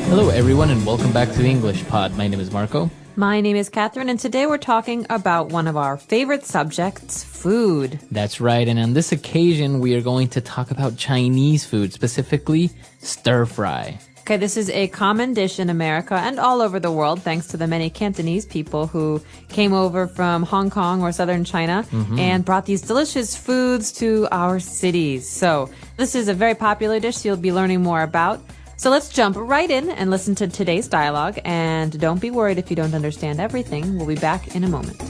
Hello everyone and welcome back to English Pod. My name is Marco. My name is Catherine, and today we're talking about one of our favorite subjects, food. That's right, and on this occasion we are going to talk about Chinese food, specifically stir-fry. Okay, this is a common dish in America and all over the world thanks to the many Cantonese people who came over from Hong Kong or southern China and brought these delicious foods to our cities. So this is a very popular dish you'll be learning more about. So let's jump right in and listen to today's dialogue. And don't be worried if you don't understand everything. We'll be back in a moment.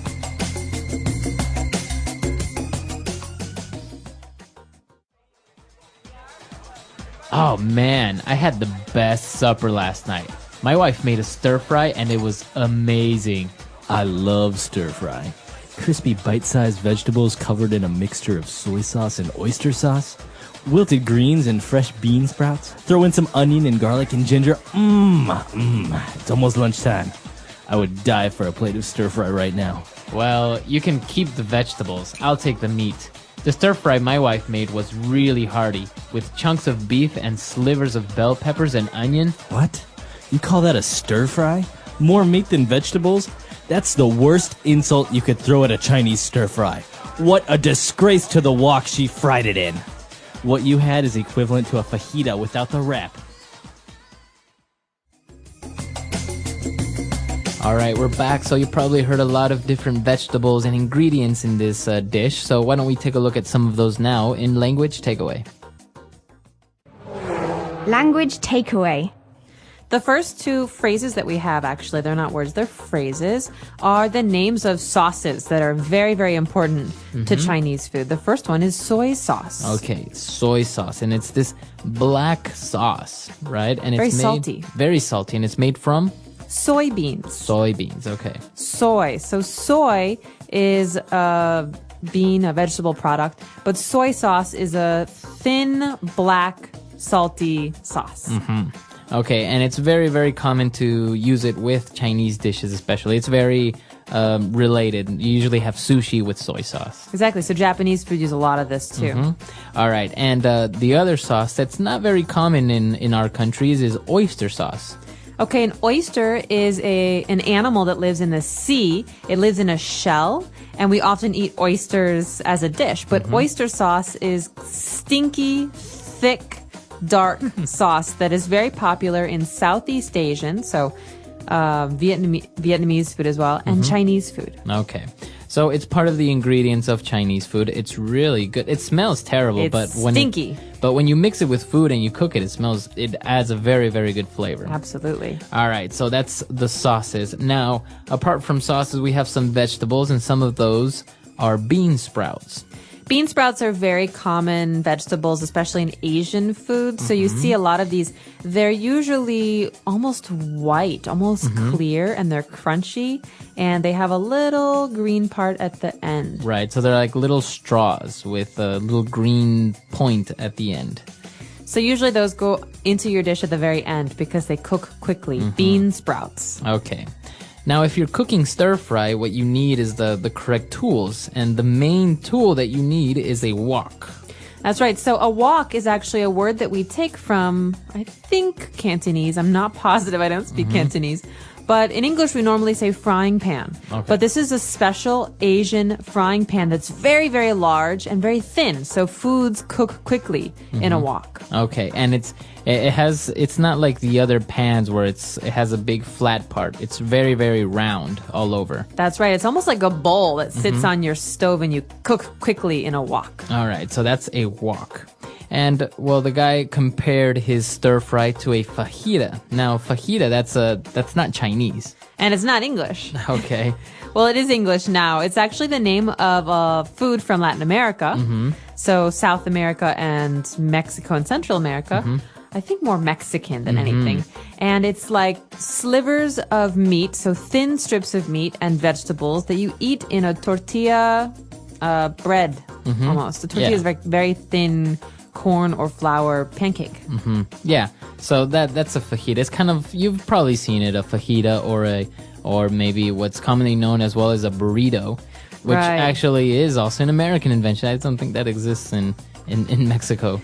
Oh man, I had the best supper last night. My wife made a stir-fry and it was amazing. I love stir-fry. Crispy bite-sized vegetables covered in a mixture of soy sauce and oyster sauce. Wilted greens and fresh bean sprouts. Throw in some onion and garlic and ginger. It's almost lunchtime. I would die for a plate of stir-fry right now. Well, you can keep the vegetables. I'll take the meat. The stir-fry my wife made was really hearty, with chunks of beef and slivers of bell peppers and onion. What? You call that a stir-fry? More meat than vegetables? That's the worst insult you could throw at a Chinese stir-fry. What a disgrace to the wok she fried it in. What you had is equivalent to a fajita without the wrap. Alright, we're back, so you probably heard a lot of different vegetables and ingredients in this dish, so why don't we take a look at some of those now in Language Takeaway. Language takeaway. The first two phrases that we have, actually, they're not words, they're phrases, are the names of sauces that are very, very important to Chinese food. The first one is soy sauce. Okay, soy sauce, and it's this black sauce, right? And it's Very made, salty. Very salty, and it's made from? Soybeans. Soybeans, okay. Soy. So soy is a bean, a vegetable product, but soy sauce is a thin, black, salty sauce. Okay, and it's very, very common to use it with Chinese dishes especially. It's very related. You usually have sushi with soy sauce. Exactly. So Japanese food use a lot of this too. All right, and the other sauce that's not very common in our countries is oyster sauce. Okay, an oyster is an animal that lives in the sea. It lives in a shell, and we often eat oysters as a dish. But oyster sauce is stinky, thick, dark sauce that is very popular in Southeast Asian, so Vietnamese food as well, and Chinese food. Okay. So it's part of the ingredients of Chinese food. It's really good. It smells terrible, It's but stinky. But when you mix it with food and you cook it, it adds a very, very good flavor. Absolutely. All right, so that's the sauces. Now, apart from sauces, we have some vegetables, and some of those are bean sprouts. Bean sprouts are very common vegetables, especially in Asian food. So you see a lot of these. They're usually almost white, almost clear, and they're crunchy. And they have a little green part at the end. Right, so they're like little straws with a little green point at the end. So usually those go into your dish at the very end because they cook quickly. Bean sprouts. Okay. Now, if you're cooking stir-fry, what you need is the correct tools. And the main tool that you need is a wok. That's right. So a wok is actually a word that we take from, I think, Cantonese. I'm not positive. I don't speak Cantonese. But in English, we normally say frying pan. Okay. But this is a special Asian frying pan that's very, very large and very thin. So foods cook quickly in a wok. Okay, and it's not like the other pans where it has a big flat part. It's very, very round all over. That's right. It's almost like a bowl that sits on your stove and you cook quickly in a wok. All right, so that's a wok. And, well, the guy compared his stir-fry to a fajita. Now, fajita, that's not Chinese. And it's not English. Okay. Well, it is English now. It's actually the name of a food from Latin America. So South America and Mexico and Central America. I think more Mexican than anything. And it's like slivers of meat, so thin strips of meat and vegetables that you eat in a tortilla bread almost. The tortilla is very, very thin corn or flour pancake. Yeah, so that's a fajita. It's kind of, you've probably seen it, a fajita or maybe what's commonly known as well as a burrito, which actually is also an American invention. I don't think that exists in Mexico.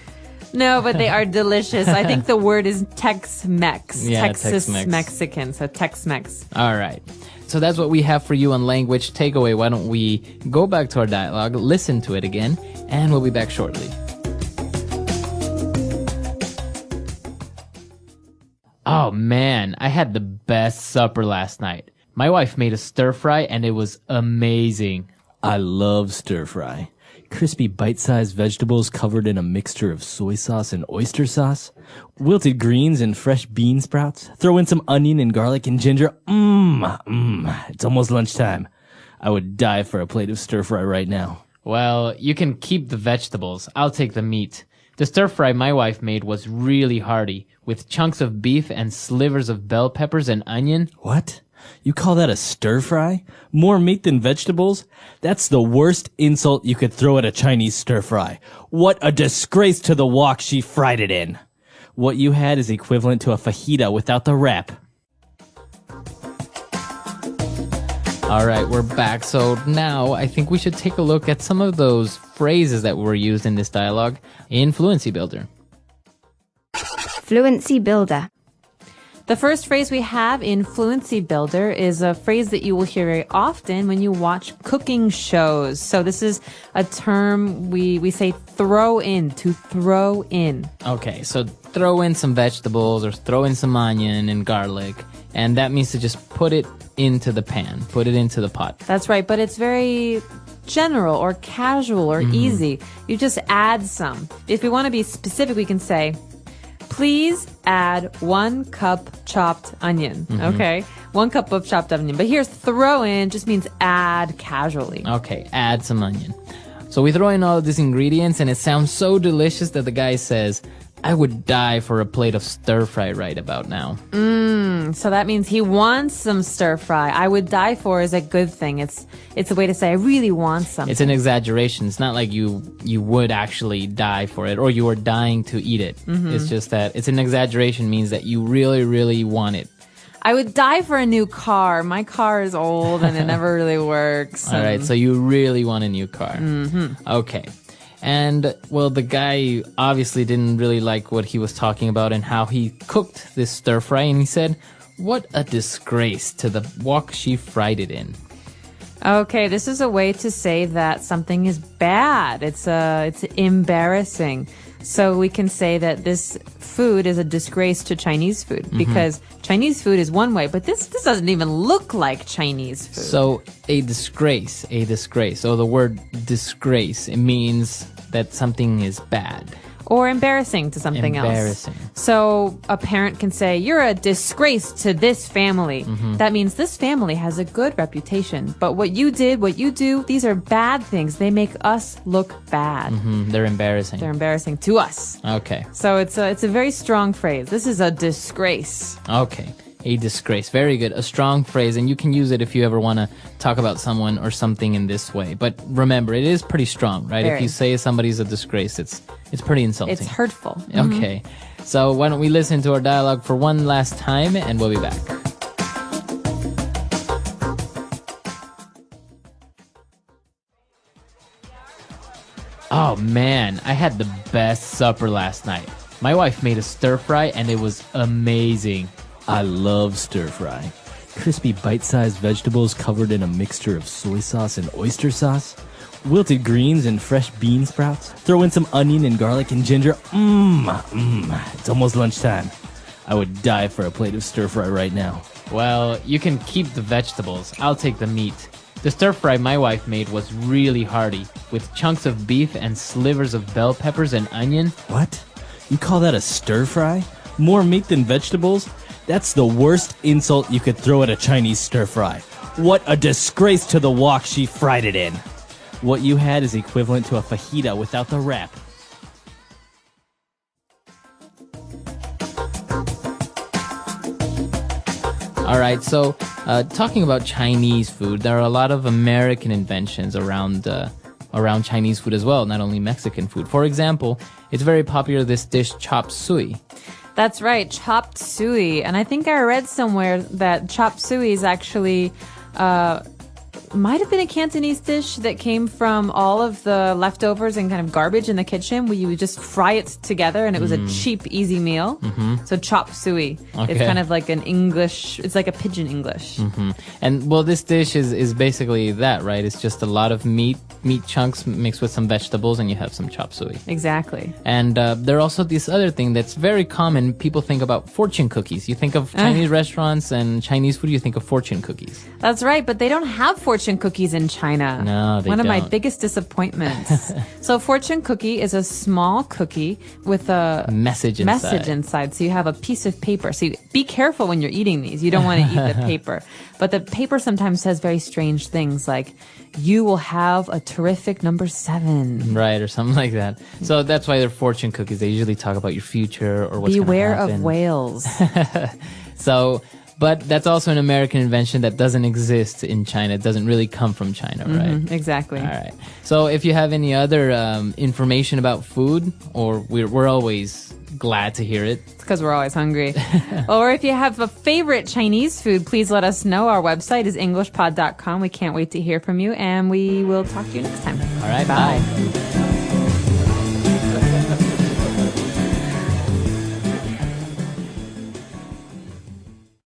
No, but they are delicious. I think the word is Tex-Mex. Yeah, Texas Tex-Mex. Mexican, so Tex-Mex. All right. So that's what we have for you on language takeaway. Why don't we go back to our dialogue, listen to it again, and we'll be back shortly. Oh man, I had the best supper last night. My wife made a stir fry and it was amazing. I love stir fry. Crispy bite-sized vegetables covered in a mixture of soy sauce and oyster sauce. Wilted greens and fresh bean sprouts. Throw in some onion and garlic and ginger. It's almost lunchtime. I would die for a plate of stir fry right now. Well, you can keep the vegetables. I'll take the meat. The stir fry my wife made was really hearty, with chunks of beef and slivers of bell peppers and onion. What? You call that a stir fry? More meat than vegetables? That's the worst insult you could throw at a Chinese stir fry. What a disgrace to the wok she fried it in. What you had is equivalent to a fajita without the wrap. All right, we're back. So now I think we should take a look at some of those phrases that were used in this dialogue in Fluency Builder. Fluency Builder. The first phrase we have in Fluency Builder is a phrase that you will hear very often when you watch cooking shows. So this is a term we say throw in, to throw in. Okay, so throw in some vegetables or throw in some onion and garlic, and that means to just put it into the pan, put it into the pot. That's right, but it's very general or casual or easy. You just add some. If we want to be specific, we can say, please add 1 cup chopped onion. Okay, 1 cup of chopped onion. But here's throw in just means add casually. Okay, add some onion. So we throw in all of these ingredients and it sounds so delicious that the guy says, I would die for a plate of stir fry right about now. So that means he wants some stir fry. I would die for is a good thing. It's a way to say I really want something. It's an exaggeration. It's not like you would actually die for it or you are dying to eat it. It's just that it's an exaggeration means that you really, really want it. I would die for a new car. My car is old and it never really works. All right, so you really want a new car. Okay. And, well, the guy obviously didn't really like what he was talking about and how he cooked this stir fry. And he said, what a disgrace to the wok she fried it in. Okay, this is a way to say that something is bad. It's embarrassing. So we can say that this food is a disgrace to Chinese food because Chinese food is one way, but this doesn't even look like Chinese food. So a disgrace. So the word disgrace, it means that something is bad. Or embarrassing to something Embarrassing. else. So a parent can say, you're a disgrace to this family. That means this family has a good reputation. But what you did, what you do, these are bad things. They make us look bad. They're embarrassing. They're embarrassing to us. Okay. So it's a very strong phrase. This is a disgrace. Okay. A disgrace. Very good. A strong phrase, and you can use it if you ever want to talk about someone or something in this way. But remember, it is pretty strong, right? Very. If you say somebody's a disgrace, it's pretty insulting. It's hurtful. Okay. So why don't we listen to our dialogue for one last time, and we'll be back. Oh man, I had the best supper last night. My wife made a stir fry and it was amazing. I love stir fry. Crispy bite-sized vegetables covered in a mixture of soy sauce and oyster sauce. Wilted greens and fresh bean sprouts. Throw in some onion and garlic and ginger. It's almost lunchtime. I would die for a plate of stir fry right now. Well, you can keep the vegetables. I'll take the meat. The stir fry my wife made was really hearty, with chunks of beef and slivers of bell peppers and onion. What? You call that a stir fry? More meat than vegetables? That's the worst insult you could throw at a Chinese stir fry. What a disgrace to the wok she fried it in. What you had is equivalent to a fajita without the wrap. All right, so talking about Chinese food, there are a lot of American inventions around Chinese food as well, not only Mexican food. For example, it's very popular, this dish chop suey. That's right, chopped suey. And I think I read somewhere that chopped suey is actually might have been a Cantonese dish that came from all of the leftovers and kind of garbage in the kitchen where you would just fry it together and it was a cheap, easy meal. So chop suey. Okay. It's kind of like it's like a pidgin English. And well, this dish is basically that, right? It's just a lot of meat chunks mixed with some vegetables, and you have some chop suey. Exactly. And there are also this other thing that's very common. People think about fortune cookies. You think of Chinese restaurants and Chinese food, you think of fortune cookies. That's right, but they don't have fortune cookies in China. No, they One of my don't. biggest disappointments. So fortune cookie is a small cookie with a Message inside. So you have a piece of paper. So be careful when you're eating these. You don't want to eat the paper. But the paper sometimes says very strange things like, you will have a terrific number 7. Right, or something like that. So that's why they're fortune cookies. They usually talk about your future or what's going to Beware happen. of whales. So, but that's also an American invention that doesn't exist in China. It doesn't really come from China, right? Exactly. All right. So if you have any other information about food, or we're always glad to hear it. It's because we're always hungry. Or if you have a favorite Chinese food, please let us know. Our website is EnglishPod365.com. We can't wait to hear from you, and we will talk to you next time. All right, bye.